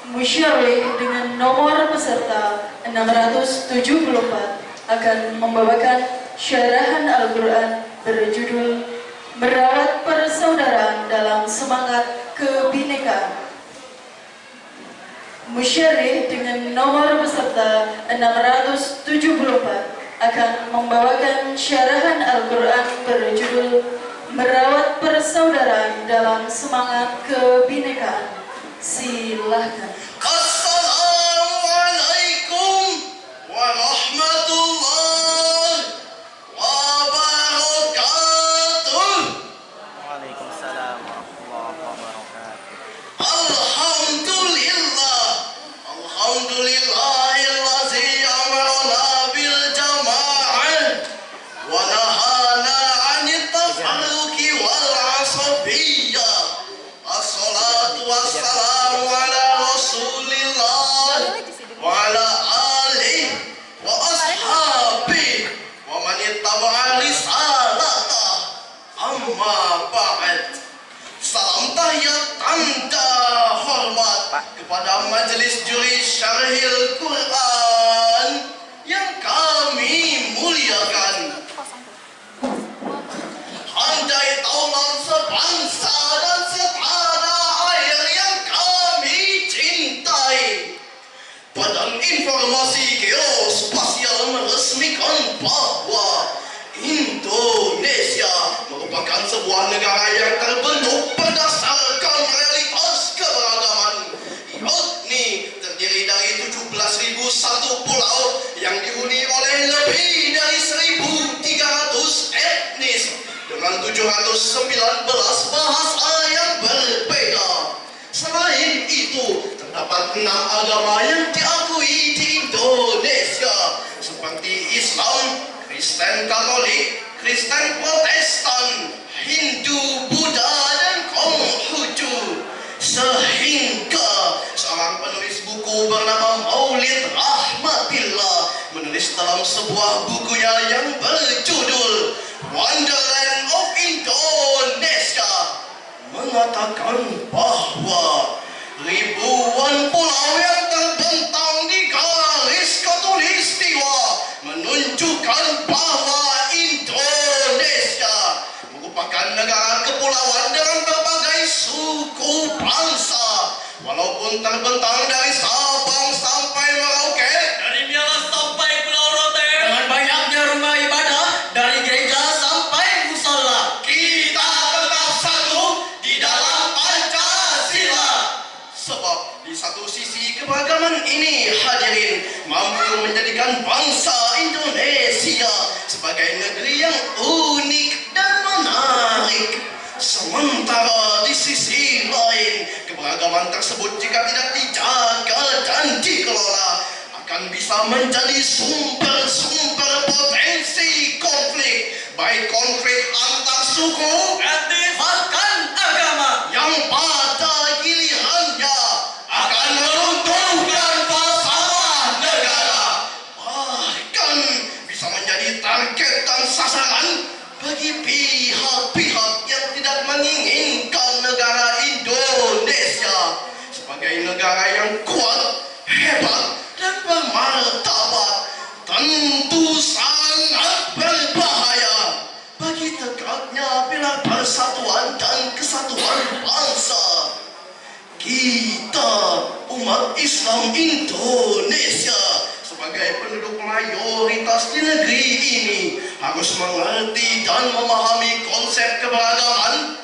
Musyarih dengan nomor peserta 674 akan membawakan syarahan Al-Quran berjudul Merawat Persaudaraan dalam Semangat Kebinekaan. Musyarih dengan nomor peserta 674 akan membawakan syarahan Al-Quran berjudul Merawat Persaudaraan dalam Semangat Kebinekaan. Silahkan. Assalamualaikum warahmatullahi wabarakatuh. Waalaikumsalam warahmatullahi wabarakatuh. Alhamdulillah, alhamdulillahillazi amarna bil jama'ah wa nahana 'anit tafarruqi wal 'asabiyyah. Assalatu wassalamu ala Rasulillah wa ala alihi wa ashabihi wa man ittaba'a risalatah. Amma ba'd. Salam tahiyat tanda hormat kepada majelis juri syarhil Quran yang kami muliakan. Andai taulan sebangsa dan setanah air yang kami cintai. Badan Informasi Geospasial meresmikan bahwa Indonesia merupakan sebuah negara yang terbentuk berdasarkan realitas keberagaman, yakni terdiri dari 17.001 pulau yang dihuni oleh lebih dari 1.300 etnis dengan 719 bahasa yang berbeda. Selain itu, terdapat 6 agama yang diakui di Indonesia seperti Islam, Kristen Katolik, Kristen Protestan, Hindu, Buddha, dan Konghucu. Sehingga seorang penulis buku bernama Maulid Rahmatillah menulis dalam sebuah bukunya yang berjudul Wonderland of Indonesia mengatakan bahwa ribuan pulau yang terbentang di garis khatulistiwa menunjukkan bahwa Indonesia merupakan negara kepulauan dengan berbagai suku bangsa. Walaupun terbentang dari Sabang sampai Merauke, dari Miangas sampai Pulau Rote, dengan banyaknya rumah ibadah dari gereja sampai musola, kita tetap satu di dalam Pancasila. Sebab di satu sisi keberagaman ini hadirin mampu menjadikan bangsa Indonesia sebagai negeri yang unik dan menarik. Sementara di sisi lain, keberagaman tersebut jika tidak dijaga dan dikelola akan bisa menjadi sumber-sumber potensi konflik, baik konflik antar suku, etnis, bahkan agama, yang pada gilirannya akan meruntuhkan masalah negara, bahkan bisa menjadi target dan sasaran bagi pihak-pihak yang tidak menginginkan negara Indonesia sebagai negara yang kuat, hebat, dan bermartabat. Tentu sangat berbahaya bagi tegaknya pilar persatuan dan kesatuan bangsa. Kita, umat Islam Indonesia, sebagai penduduk mayoritas di negeri ini harus mengerti dan memahami konsep keberagaman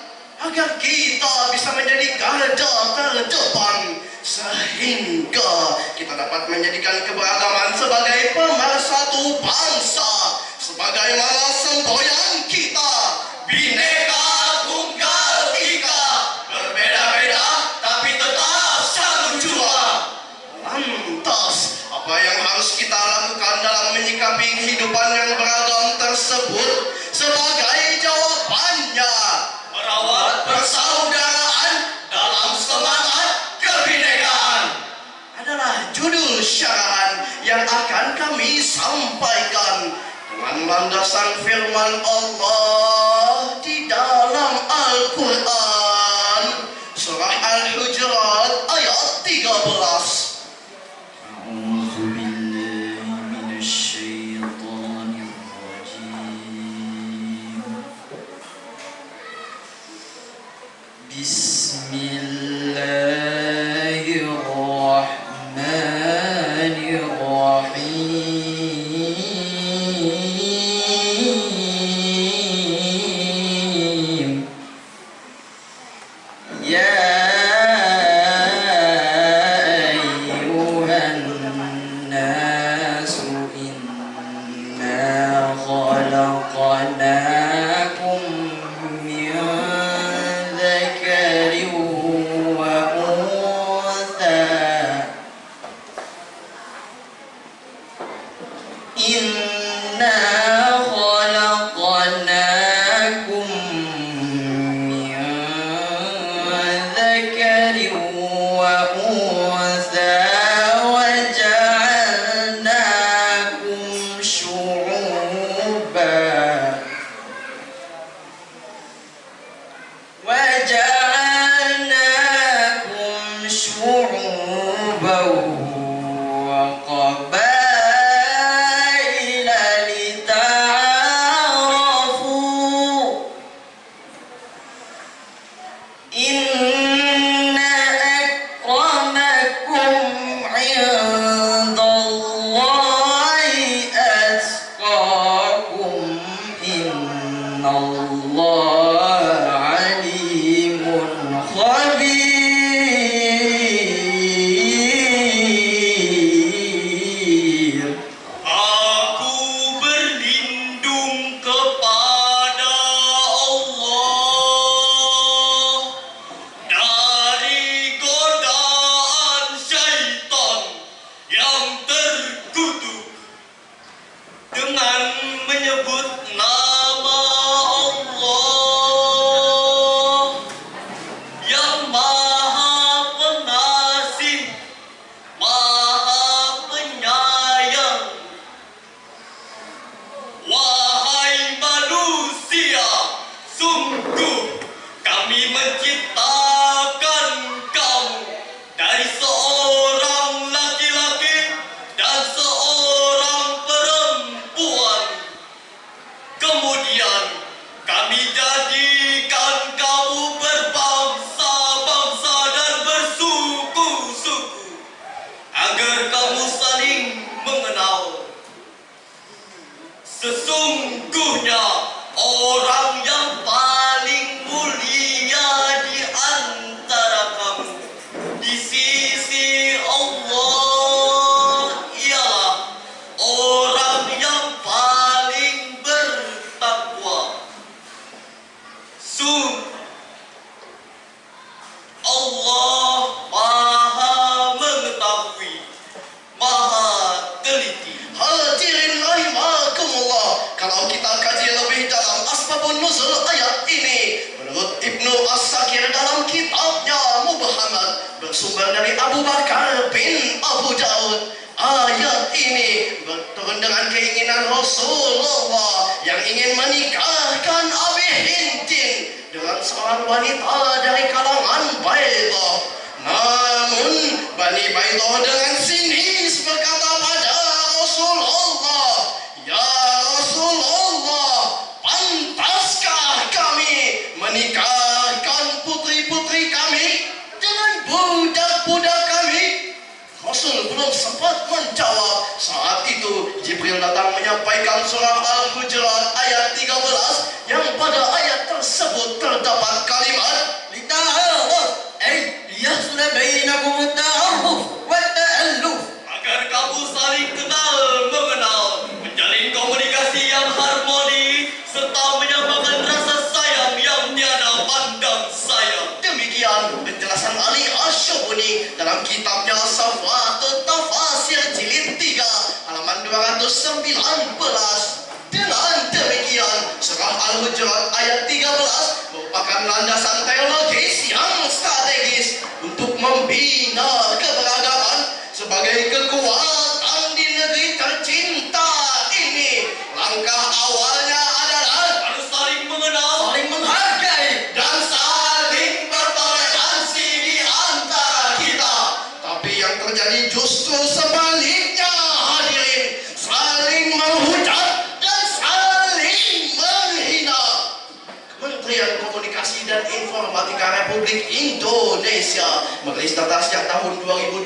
agar kita bisa menjadi garda terdepan sehingga kita dapat menjadikan keberagaman sebagai pemersatu bangsa sebagaimana semboyan kita Bhinneka Tunggal Ika, berbeda-beda tapi tetap satu jua. Lantas apa yang harus kita lakukan dalam menyikapi kehidupan yang beragam tersebut? Sebagai jawabannya, merawat persaudaraan dalam semangat kebinekaan adalah judul syarahan yang akan kami sampaikan dengan landasan firman Allah di dalam Al-Quran surah Al-Hujurat ayat 13. innallaha alimun khabir. Aku berlindung kepada Allah dari godaan syaitan yang terkutuk dengan menyebut nama Allah yang Maha Pengasih, Maha Penyayang. Wahai manusia, sungguh kami menciptakan kamu dari seorang laki-laki dan seorang perempuan. Kemudian kami jadikan kamu berbangsa-bangsa dan bersuku-suku agar kamu saling mengenal. Sesungguhnya orang yang paling mulia di antara kamu di sisi Allah ialah orang yang paling bertakwa. Allah Maha mengetahui, Maha teliti. Hadirin rahimakumullah, kalau kita kaji lebih dalam asbabun nuzul ayat ini, menurut Ibnu As-Sakir dalam kitabnya Mubahamat bersumber dari Abu Bakar bin Abu Daud, ayat ini berturun dengan keinginan Rasulullah yang ingin menikahkan Abi Hintin dengan seorang wanita dari kalangan Baidah. Namun Bani Baidah dengan sinis berkata pada Rasulullah, "Ya Rasulullah, pantaskah kami menikahkan putri-putri kami dengan budak-budak kami?" Rasul belum sempat menjawab. Saat itu Jibril datang menyampaikan surah Al-Hujurat ayat 13 yang pada ayat tersebut terdapat kalimat lita'aruf, liyahsula bainakum at-ta'aruf wa ta'alluf, Agar kamu saling kenal mengenal, menjalin komunikasi yang harmoni, serta menyamakan rasa sayang yang tiada pandang sayang. Demikian penjelasan Ali Asy'ubuni dalam kitabnya Safwatut Tafasir jilid 3 halaman 219. Dengan demikian, surah Al-Hujurat ayat 13 merupakan landasan teologis yang strategis untuk membina keberagaman sebagai kekuatan di negeri tercinta ini. Langkah awalnya adalah Harus saling mengenal, saling menghargai dan saling bertoleransi di antara kita. Tapi yang terjadi justru sebaliknya, hadirin, saling menghujat dan saling menghina. Kementerian Komunikasi dan Informatika Republik Indonesia merilis data sejak tahun 2018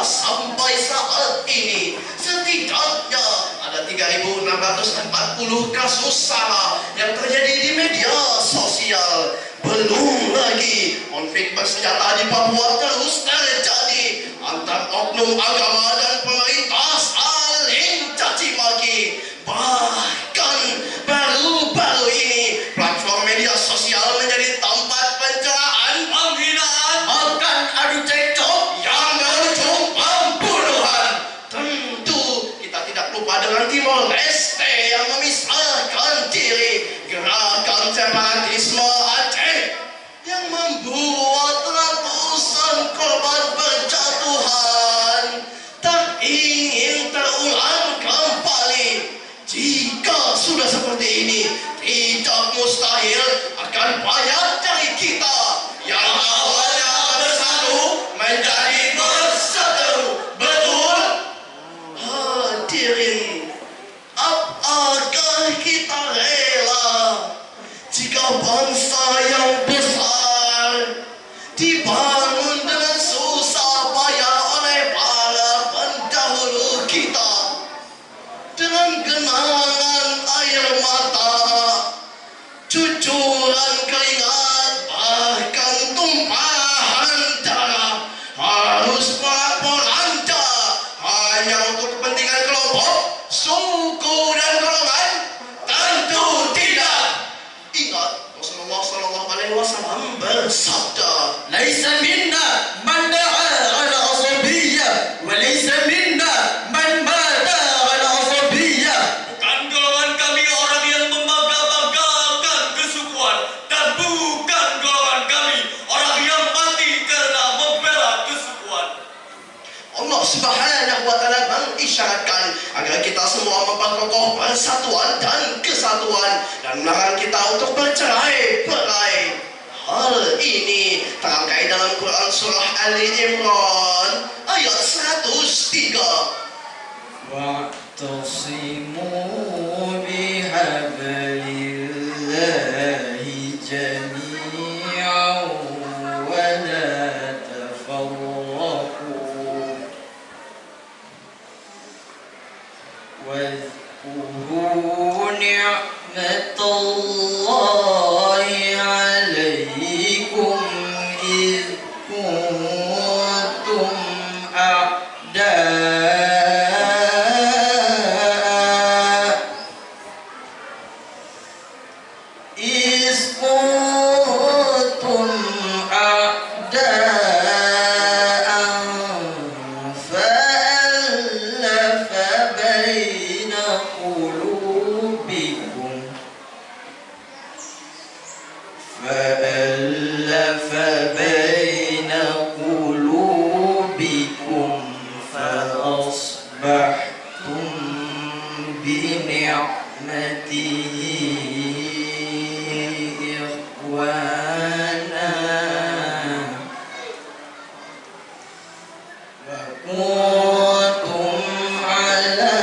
sampai saat ini setidaknya ada 3.640 kasus SARA yang terjadi di media sosial. Belum lagi konflik bersenjata di Papua terus terjadi antar oknum agama dan pemerintah saling caci maki. Bahkan baru-baru ini platform media sosial menjadi tempat pencerahan, penghinaan, bahkan adu cekcok yang berujung pembunuhan. Tentu kita tidak lupa dengan Timor Leste yang memisahkan diri, gerakan separatisme Aceh yang membuat ratusan korban berjatuhan. Tak ingin terulang kembali. Jika sudah seperti ini, tidak mustahil akan banyak dari kita yang awalnya bersatu menjadi berseteru. Betul? Hadirin, apakah kita rela jika bangsa yang besar dibangun dengan susah payah oleh para pendahulu kita dengan genangan air mata, cucuran keringat, bahkan tumpahan darah harus melanda hanya untuk kepentingan kelompok, suku dan golongan? Tentu tidak. Ingat, Rasulullah SAW bersabda, Laisa minna man da'a ala asabiyyah wa laisa minna man mata ala asabiyyah. Bukan golongan kami orang yang membangga-banggakan kesukuan, dan bukan golongan kami orang yang mati karena membela kesukuan. Allah Subhanahu wa Ta'ala mengisyaratkan agar kita semua memperkokoh persatuan dan kesatuan dan melarang kita untuk bercerai-berai. Hal ini terangkai dalam Quran surah Ali Imran ayat 103. واعتصموا بحبل الله جميعا ولا تفرقوا واذكروا نعمة الله عليكم إذ كنتم أعداء فألف بين قلوبكم فأصبحتم بنعمته إخوانا وكنتم على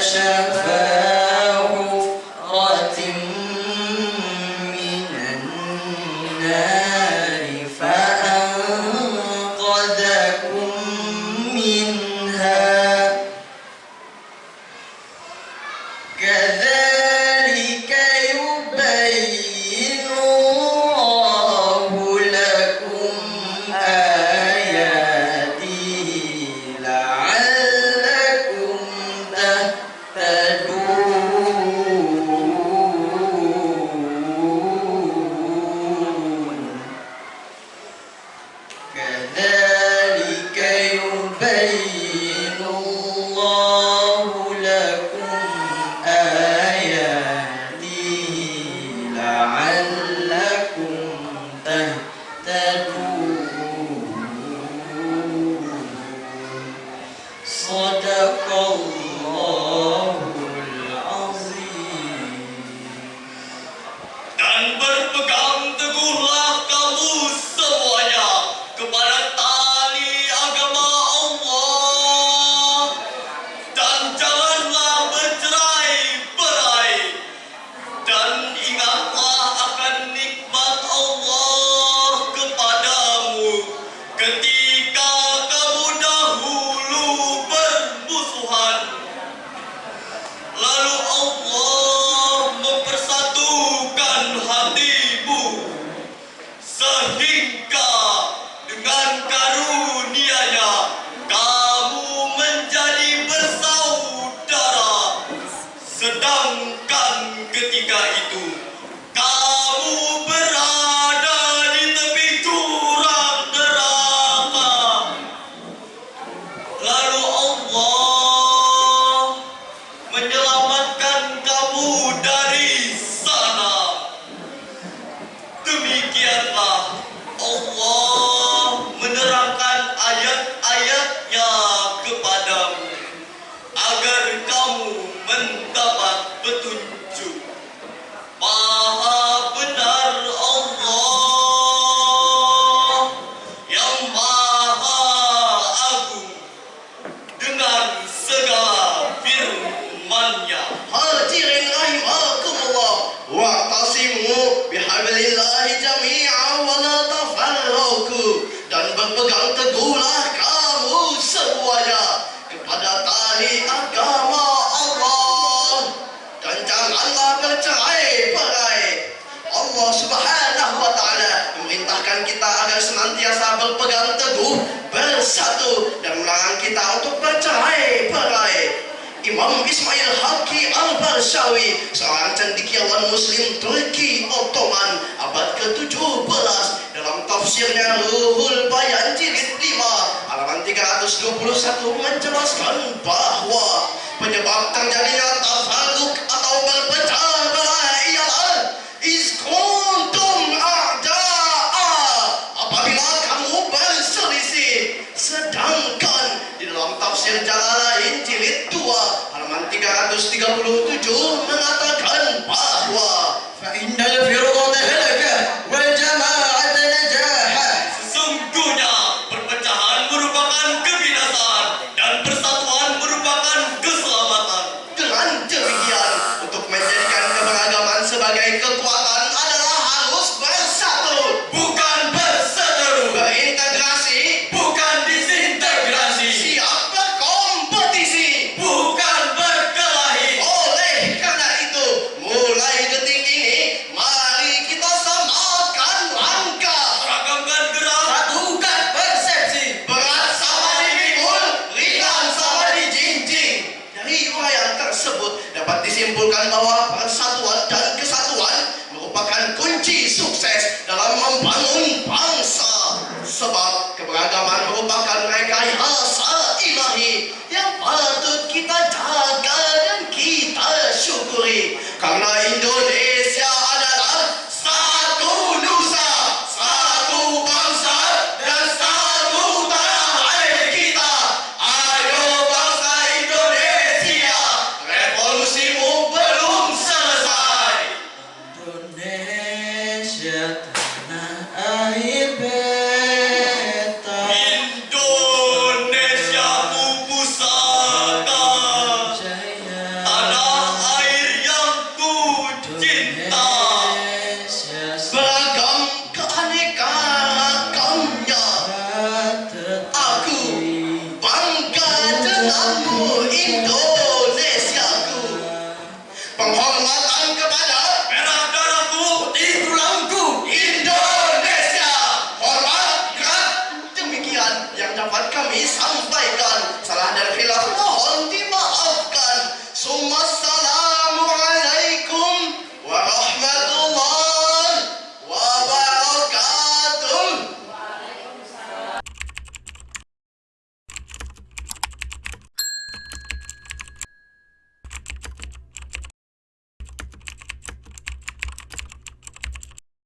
شفا حفرة من النار فأنقذكم منها كذلك يبين الله لكم آياته لعلكم تهتدون كذلك يبين الله لكم آياته لعلكم تهتدون صدق الله العظيم. Dan berpegang teguhlah kamu semuanya kepada tali agama Allah, dan janganlah bercerai-berai, dan ingatlah akan nikmat Allah kepadamu ketika kamu dahulu bermusuhan. Lalu Allah mempersatukan hatimu sehingga dengan karunia-Nya kamu menjadi bersaudara. Sedangkan ketika itu kamu berada di tepi jurang neraka. Lalu Allah menyelamatkan kamu dari sana. Demikianlah Allah menerangkan ayat-ayatnya kepadamu agar kamu mendapat petunjuk. Maha benar Allah yang Maha Agung dengan segala firman-Nya. Hadirin rahimakumullah, wa'tasimu bihablillahi jami'an wa la tafarraqu, dan berpegang teguhlah kamu semuanya kepada tali agama Allah, dan janganlah bercerai-berai. berpegang teguh, bersatu, dan melarang kita untuk bercerai-berai. Imam Ismail Haqqi Al-Barshawi, seorang cendekiawan Muslim Turki Ottoman abad ke-17, dalam tafsirnya Ruhul Bayan jilid 5 halaman 321 menjelaskan bahwa penyebab terjadinya tafarruq atau berpecah belah ialah kuntum a'da'a, apabila kamu berselisih. Sedangkan di dalam tafsir Jalalain jilid 2 halaman 337 mengatakan bahwa فإن الفرقة هلكة والجماعة نجاحة. Sesungguhnya perpecahan merupakan kebinasaan dan persatuan merupakan keselamatan. dengan demikian, untuk menjadikan keberagaman sebagai kekuatan adalah harus bersatu, Bukan berseteru, berintegrasi, bukan disintegrasi, siap berkompetisi. bukan berkelahi. Oleh karena itu, mulai detik ini, mari kita samakan langkah. Ragamkan gerak, Satukan persepsi. Berat sama dipikul, ringan sama dijinjing. Dari uraian tersebut dapat disimpulkan bahwa persatuan dan kesatuan merupakan kunci sukses dalam membangun bangsa. Sebab keberagaman merupakan rekayasa ilahi yang patut kita jaga dan kita syukuri. Karena Indonesia adalah satu nusa, satu bangsa, dan satu tanah air kita. Ayo bangsa Indonesia, revolusimu belum selesai. Indonesia